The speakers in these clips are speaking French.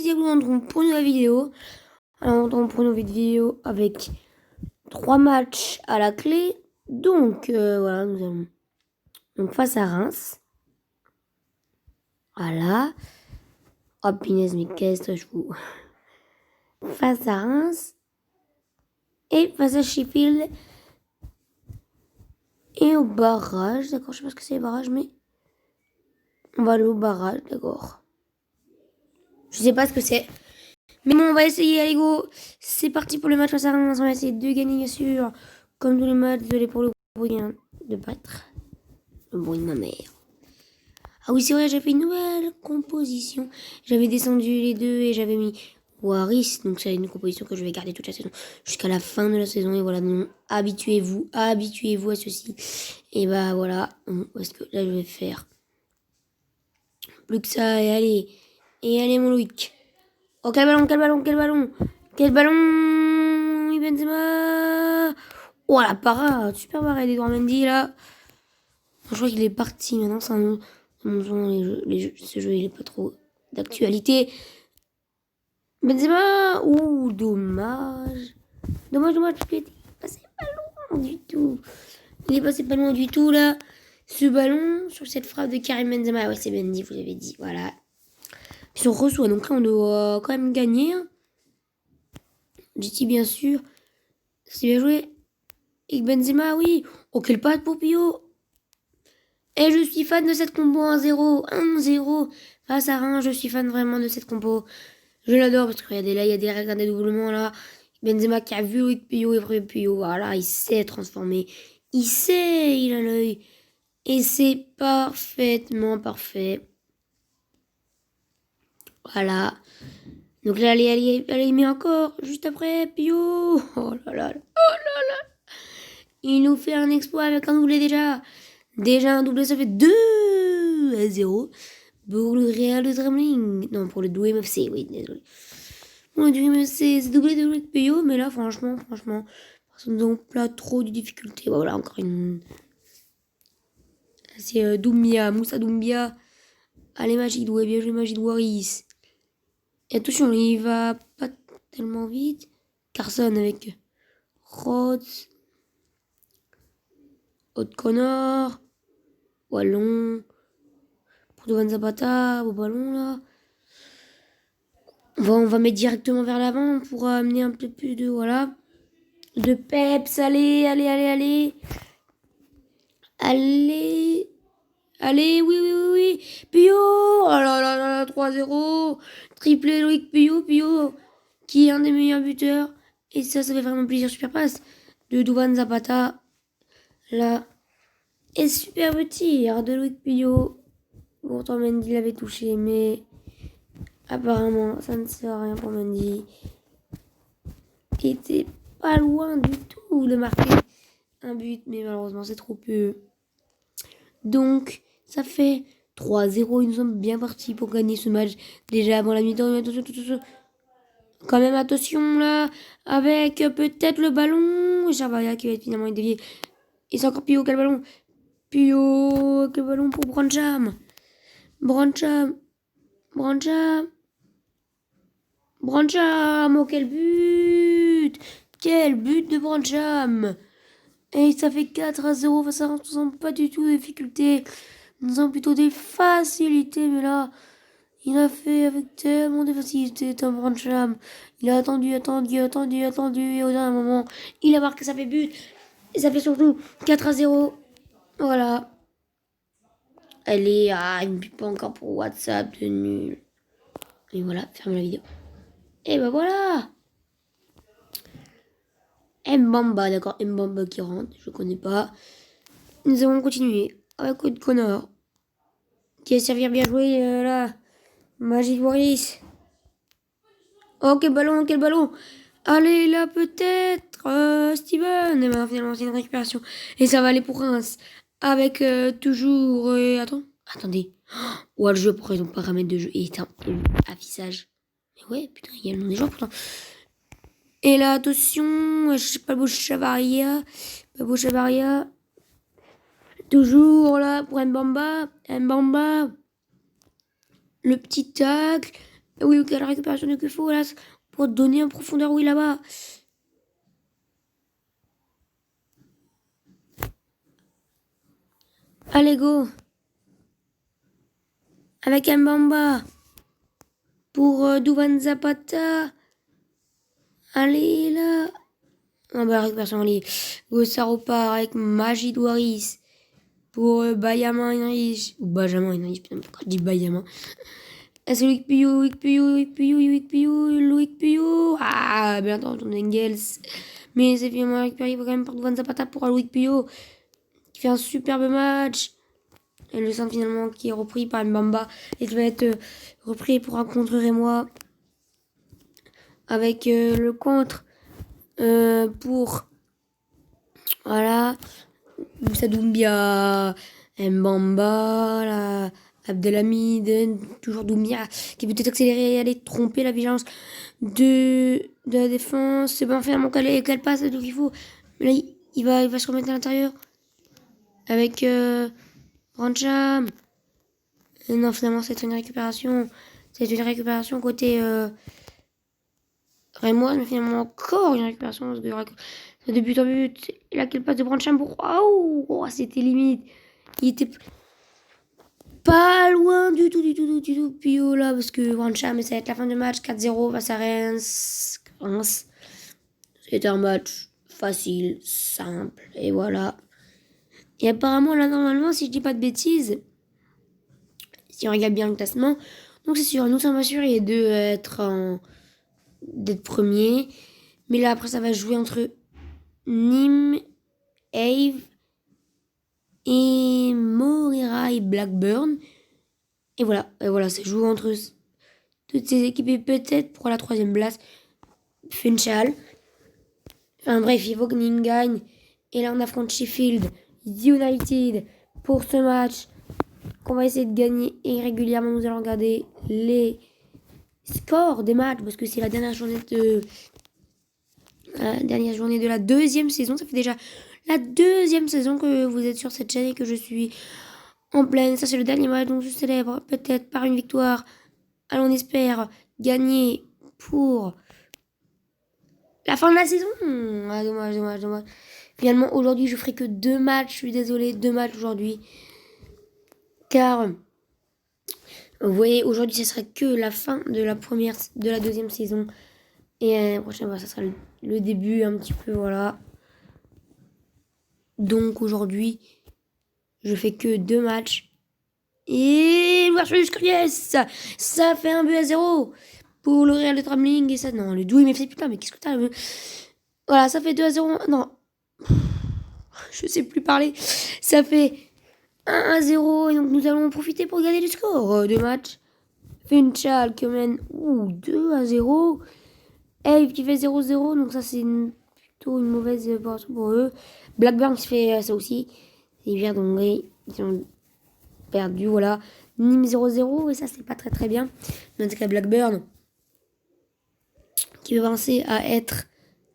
Diablo, on se retrouve pour une nouvelle vidéo. Alors, on se retrouve pour une nouvelle vidéo avec 3 matchs à la clé. Donc, voilà, nous allons donc face à Reims. Voilà. Oh, punaise, mais qu'est-ce que je fous. Face à Reims. Et face à Sheffield. Et au barrage, d'accord, je sais pas ce que c'est les barrages, mais on va aller au barrage, d'accord. Je sais pas ce que c'est. Mais bon, on va essayer, allez go. C'est parti pour le match face à Reims. On va essayer de gagner, bien sûr. Comme tous les matchs, désolé pour le bruit de battre. Le bruit de ma mère. Ah oui, c'est vrai, j'ai fait une nouvelle composition. J'avais descendu les deux et j'avais mis Waris. Donc c'est une composition que je vais garder toute la saison. Jusqu'à la fin de la saison. Et voilà, donc habituez-vous à ceci. Et bah voilà. Parce que là, je vais faire plus que ça. Et allez. Et allez, mon Loïc. Oh, quel ballon, quel ballon, quel ballon. Quel ballon. Benzema. Oh, la parade. Super parade d'Edouard Mendy, là. Je crois qu'il est parti. Maintenant, c'est un... ce jeu, il est pas trop d'actualité. Benzema. Ouh, dommage. Dommage, parce qu'il est passé pas loin du tout. Il est passé pas loin du tout, là. Ce ballon, sur cette frappe de Karim Benzema. Ouais, c'est Bendy, vous l'avez dit. Voilà. Puis on reçoit. Donc là, on doit quand même gagner. J'ai dit, bien sûr. C'est bien joué. Et Benzema, oui. Oh, quel patte pour Pio. Et je suis fan de cette combo 1-0. 1-0 face à Reims. Je suis fan vraiment de cette combo. Je l'adore parce que regardez là, il y a des règles des doublements là. Benzema qui a vu avec Pio et après Pio. Voilà, il s'est transformé. Il a l'œil. Et c'est parfaitement parfait. Voilà. Donc là, allez, il met encore. Juste après, Pio. Oh là là. Oh là là. Il nous fait un exploit avec un doublé déjà. Déjà un doublé, ça fait 2-0. Pour le Real de Trembling. Non, pour le Dream FC, oui, désolé. Pour le Dream FC, c'est doublé de Rick Puyo, mais là, franchement, nous n'avons pas trop de difficultés. Voilà, encore une. C'est Doumbia, Moussa Doumbia. Allez, Magic Doué, bien joué, Magic Waris. Et attention, il va pas tellement vite. Carson avec Rhodes. Haute Connor. Wallon. Pour Dovan Zapata, au ballon là. On va mettre directement vers l'avant pour amener un peu plus de voilà. De peps, allez. Allez, oui. Pio, oh là là, 3-0. Triplé Loïc Pio, qui est un des meilleurs buteurs. Et ça fait vraiment plaisir. Super passe de Dovan Zapata. Là. Et superbe tir de Loïc Pio. Pourtant, Mendy l'avait touché, mais apparemment, ça ne sert à rien pour Mendy. Qui était pas loin du tout de marquer un but, mais malheureusement, c'est trop peu. Donc, ça fait 3-0. Ils nous sommes bien partis pour gagner ce match. Déjà avant la mi-temps, attention. Quand même, attention là, avec peut-être le ballon. Charvaria qui va être finalement dévié. Et c'est encore Pio, quel ballon. Pio, quel ballon pour Brancham. Oh quel but. Quel but de Brancham. Et ça fait 4-0 face à Reims. Nous n'avons pas du tout de difficultés. Nous avons plutôt des facilités. Mais là, il a fait avec tellement de facilité Tom Brancham. Il a attendu. Et au dernier moment, il a marqué, ça fait but. Et ça fait surtout 4-0. Voilà. Allez, une pipe encore pour WhatsApp de nul. Et voilà, ferme la vidéo. Et ben voilà. Mbamba, d'accord. Mbamba qui rentre. Je connais pas. Nous allons continuer avec Haute Connor. Qui va servir bien joué là. Magic Waris. Oh, quel ballon. Allez, là, peut-être. Steven. Et ben, finalement, c'est une récupération. Et ça va aller pour Reims. Avec toujours... Attendez. Oh, le jeu, pourquoi ils ont paramètres de jeu et un affichage. Mais ouais, putain, il y a le nom des joueurs, pourtant. Et là, attention. Je sais pas, Chavaria. Toujours là pour Mbamba. Le petit tacle. Oui, ok, la récupération de Kufo, là, pour donner en profondeur, oui, là-bas. Allez, go. Avec Mbamba. Pour Douvan Zapata. Allez, là. Ah bah, la récupération, allez. Go, ça repart avec Magid Waris. Pour Benjamin Heinrich. Ou Benjamin Heinrich, putain, pourquoi je dis Benjamin? Ah, c'est Loïc Puyou, Loïc Puyou, Loïc Puyou, Loïc Puyou, Loïc Puyou. Ah, bien entendu, Engels. Mais c'est finalement récupéré quand même par Douvan Zapata pour Loïc Puyou. Qui fait un superbe match. Et le centre finalement qui est repris par Mbamba. Et qui va être repris pour un contre Rémois. Avec le contre pour... Voilà. Moussa Doumbia, Mbamba, là, Abdelhamid, toujours Doumbia, qui peut peut-être accélérer et aller tromper la vigilance de la défense. C'est bon, finalement, qu'elle passe, donc il faut. Mais là, il va se remettre à l'intérieur avec Brancham. Et non, finalement, c'est une récupération. C'est une récupération côté Rémois, mais finalement, encore une récupération. Parce que de but en but, et là, quelle passe de Brancham pour. Oh, c'était limite. Il était pas loin du tout. Puis oh là, parce que Brancham, ça va être la fin du match. 4-0 face à Reims. C'était un match facile, simple, et voilà. Et apparemment, là, normalement, si je dis pas de bêtises, si on regarde bien le classement, donc c'est sûr, nous sommes assurés d'être premiers. Mais là, après, ça va jouer entre Nîmes, Ave et Moreira et Blackburn. Et voilà, c'est joué entre toutes ces équipes et peut-être pour la troisième place, Funchal. Enfin bref, il faut que Nîmes gagne. Et là, on affronte Sheffield United pour ce match qu'on va essayer de gagner. Et régulièrement, nous allons regarder les scores des matchs parce que c'est la dernière journée de la deuxième saison. Ça fait déjà la deuxième saison que vous êtes sur cette chaîne et que je suis en pleine. Ça, c'est le dernier match, donc je célèbre peut-être par une victoire. Alors, on espère gagner pour la fin de la saison. Ah, dommage. Finalement, aujourd'hui, je ferai que 2 matchs. Je suis désolée, 2 matchs aujourd'hui. Car, vous voyez, aujourd'hui, ce sera que la fin de la deuxième saison. Et la prochaine fois, ça sera le début, un petit peu, voilà. Donc, aujourd'hui, je fais que 2 matchs. Et l'ouverture du yes, ça fait 1-0 pour le Real de Tramling. Et ça, non, le Douai, mais putain, mais qu'est-ce que t'as? Voilà, ça fait 2-0. Non, je sais plus parler. Ça fait 1-0. Et donc, nous allons en profiter pour gagner le score de match. Funchal qui mène 2-0. Ave qui fait 0-0. Donc, ça, c'est plutôt une mauvaise opération pour eux. Blackburn qui fait ça aussi. C'est bien, donc, ils ont perdu, voilà. Nîmes 0-0. Et ça, c'est pas très bien. Dans ce cas, Blackburn qui va avancer à être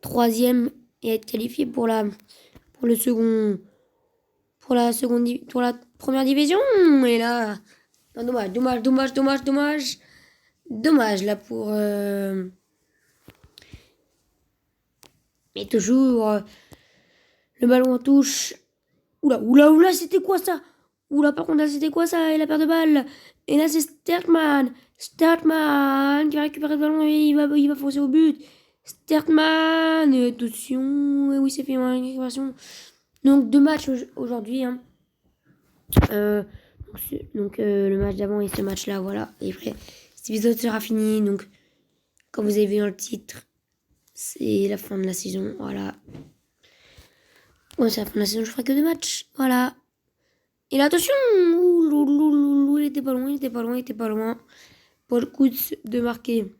3e et être qualifié pour la première division. Et là, non, dommage là pour mais toujours le ballon en touche. Oula, c'était quoi ça? Oula, par contre là, c'était quoi ça? Et la paire de balles. Et là, c'est Stertman qui va récupérer le ballon et il va foncer au but. Stertman, et attention, et oui, c'est fait une récupération. Donc 2 matchs aujourd'hui, hein. Donc le match d'avant et ce match là, voilà. Et après, cet épisode sera fini. Donc, comme vous avez vu dans le titre, c'est la fin de la saison, voilà. Ouais, c'est la fin de la saison, je ferai que 2 matchs, voilà. Et là, attention, il était pas loin. Paul Coutts de marquer.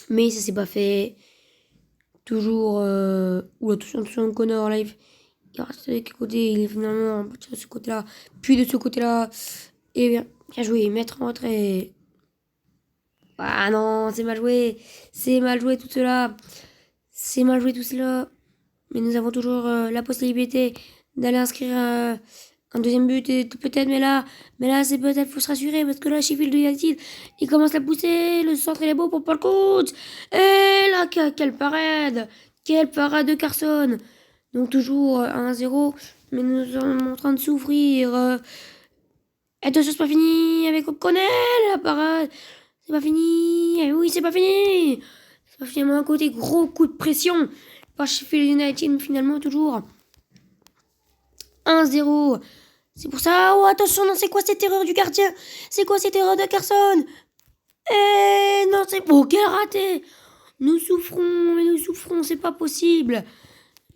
Mais ça s'est pas fait. Toujours, attention, Connor live. Il reste de quel côté? Il est finalement de ce côté-là, puis de ce côté-là. Et bien joué, mettre en retrait. Ah non, c'est mal joué. C'est mal joué tout cela. Mais nous avons toujours la possibilité d'aller inscrire Un deuxième but, peut-être, mais là, c'est peut-être, faut se rassurer, parce que là, Sheffield United, il commence à pousser, le centre, il est beau pour Paul Coates. Et là, quelle parade de Carson. Donc, toujours 1-0, mais nous sommes en train de souffrir. Et attention, c'est pas fini avec O'Connell, la parade. C'est pas fini. Eh oui, c'est pas fini. C'est pas finalement un côté gros coup de pression par Sheffield United, mais finalement, toujours 1-0. C'est pour ça. Oh, attention, non, c'est quoi cette erreur du gardien? C'est quoi cette erreur de Carson? Eh non, c'est beau, quel raté! Nous souffrons, c'est pas possible.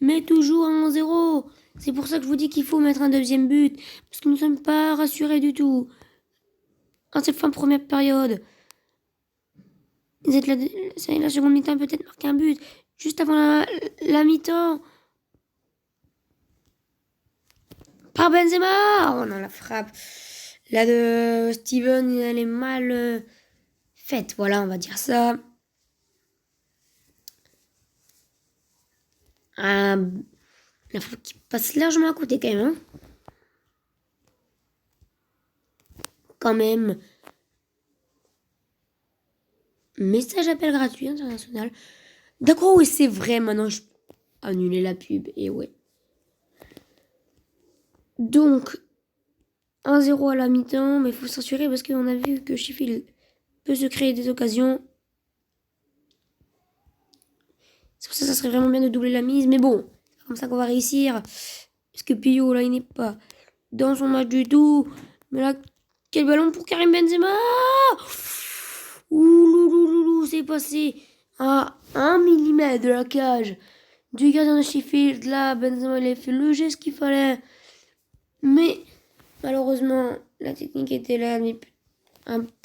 Mais toujours 1-0. C'est pour ça que je vous dis qu'il faut mettre un deuxième but. Parce que nous ne sommes pas rassurés du tout. En cette fin de première période. Vous êtes la seconde mi-temps, peut-être marquer un but. Juste avant la mi-temps. Par Benzema! Oh non, la frappe. Là de Steven, elle est mal faite. Voilà, on va dire ça. La frappe qui passe largement à côté quand même. Hein. Quand même. Message appel gratuit international. D'accord, oui, c'est vrai. Maintenant, je peux annuler la pub. Et ouais. Donc, 1-0 à la mi-temps. Mais il faut s'assurer parce qu'on a vu que Sheffield peut se créer des occasions. C'est pour ça que ça serait vraiment bien de doubler la mise. Mais bon, c'est comme ça qu'on va réussir. Parce que Pio, là, il n'est pas dans son match du tout. Mais là, quel ballon pour Karim Benzema! Ouh, c'est passé à 1 millimètre de la cage du gardien de Sheffield. Là, Benzema, il a fait le geste qu'il fallait. Mais malheureusement, la technique était là. Mais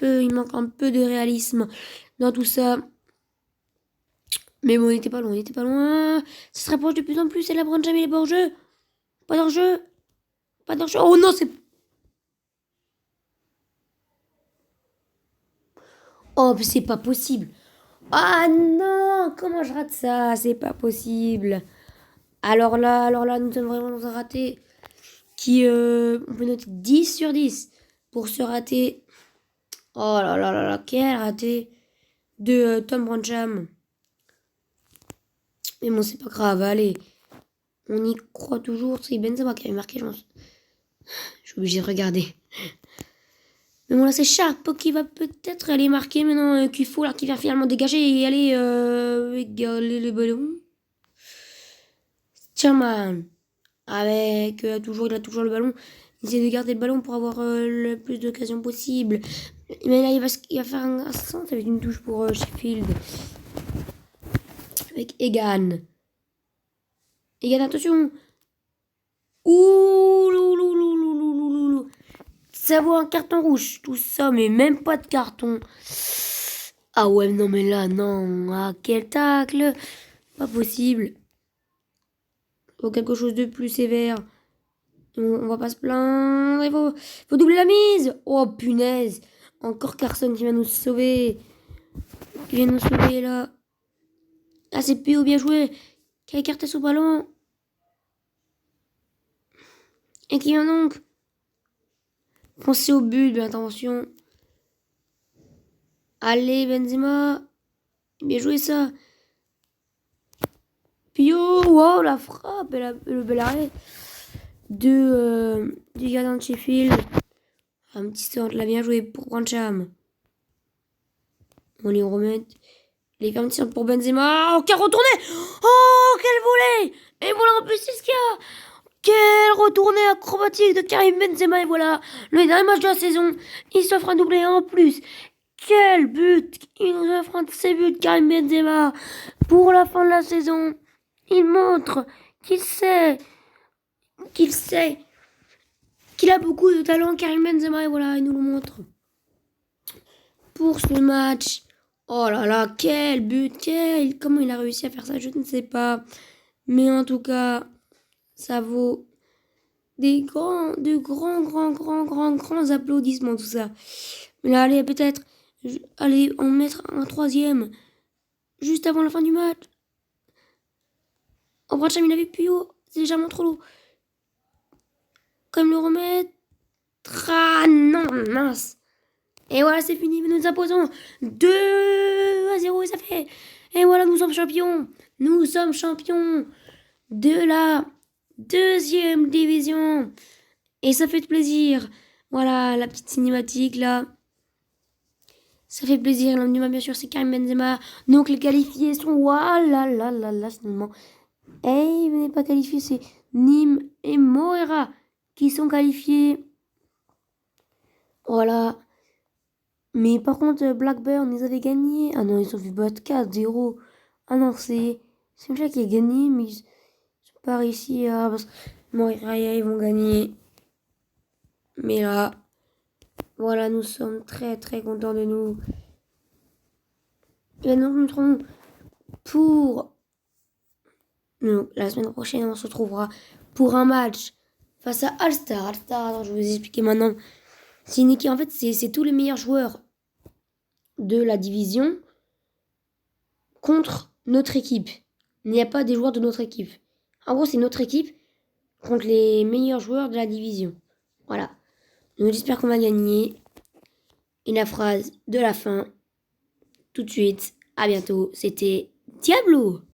il manque un peu de réalisme dans tout ça. Mais bon, on n'était pas loin. Ça se rapproche de plus en plus. Et là, Brand jamais les hors-jeu. Pas d'hors-jeu. Oh non, c'est... Oh, mais c'est pas possible. Ah non, comment je rate ça? C'est pas possible. Alors là, nous sommes vraiment dans un raté qui, on peut noter 10 sur 10 pour ce raté. Oh là, quel raté de Tom Brancham. Mais bon, c'est pas grave, allez. On y croit toujours. C'est Benzema qui avait marqué, je pense. Je suis obligée de regarder. Mais bon, là, c'est Sharp qui va peut-être aller marquer maintenant. Qu'il faut, là, qui vient finalement dégager et aller égaler le ballon. Sherman. Avec il a toujours le ballon. Il essaie de garder le ballon pour avoir le plus d'occasions possible. Mais là, il va faire un centre avec une touche pour Sheffield. Avec Egan. Egan, attention. Ouh, loulou. Ça vaut un carton rouge, tout ça, mais même pas de carton. Ah ouais, non, mais là, non. Ah, quel tacle. Pas possible. Faut quelque chose de plus sévère. On va pas se plaindre. Faut doubler la mise. Oh, punaise. Encore Carson qui va nous sauver. Qui vient nous sauver, là. Ah, c'est Pio, bien joué. Qui a écarté son ballon. Et qui vient donc penser au but de l'intervention. Allez, Benzema. Bien joué, ça. Pio. Wow, la frappe. Et le bel arrêt du gardien de Sheffield. Un petit centre, l'a bien joué pour Brancham. On les remet. Les fait un petit centre pour Benzema. Oh, qui a retourné. Oh, quel volet. Et voilà, en plus, c'est ce qu'il y a. Quel retourné acrobatique de Karim Benzema. Et voilà, le dernier match de la saison. Il s'offre un doublé en plus. Quel but. Il nous offre un de ses buts, Karim Benzema. Pour la fin de la saison. Il montre qu'il sait qu'il a beaucoup de talent, Karim Benzema, et voilà, il nous le montre. Pour ce match, oh là là, quel but, comment il a réussi à faire ça, je ne sais pas. Mais en tout cas, ça vaut de grands applaudissements, tout ça. Mais là, allez, peut-être, allez, en mettre un troisième, juste avant la fin du match. Oh, Brancham, il avait plus haut, c'est légèrement trop lourd. quand même le remettre. Ah non, mince. Et voilà, c'est fini, nous nous imposons 2-0 et ça fait. Et voilà, nous sommes champions. Nous sommes champions de la deuxième division. Et ça fait plaisir. Voilà, la petite cinématique là. Ça fait plaisir. L'homme du match, bien sûr, c'est Karim Benzema. Donc les qualifiés sont... Waouh là là là là, finalement. Et il n'est pas qualifié, c'est Nîmes et Moira qui sont qualifiés. Voilà. Mais par contre, Blackburn, ils avaient gagné. Ah non, ils ont fait battre 4-0. Ah non, c'est déjà qui a gagné, mais ils sont pas réussi à... Moira, ils vont gagner. Mais là, voilà, nous sommes très très contents de nous. Et nous nous retrouvons pour... Donc, la semaine prochaine, on se retrouvera pour un match face à All-Star. All-Star, attends, je vais vous expliquer maintenant. C'est une équipe, en fait, c'est tous les meilleurs joueurs de la division contre notre équipe. Il n'y a pas des joueurs de notre équipe. En gros, c'est notre équipe contre les meilleurs joueurs de la division. Voilà. Donc, j'espère qu'on va gagner. Et la phrase de la fin, tout de suite. À bientôt. C'était Diablo.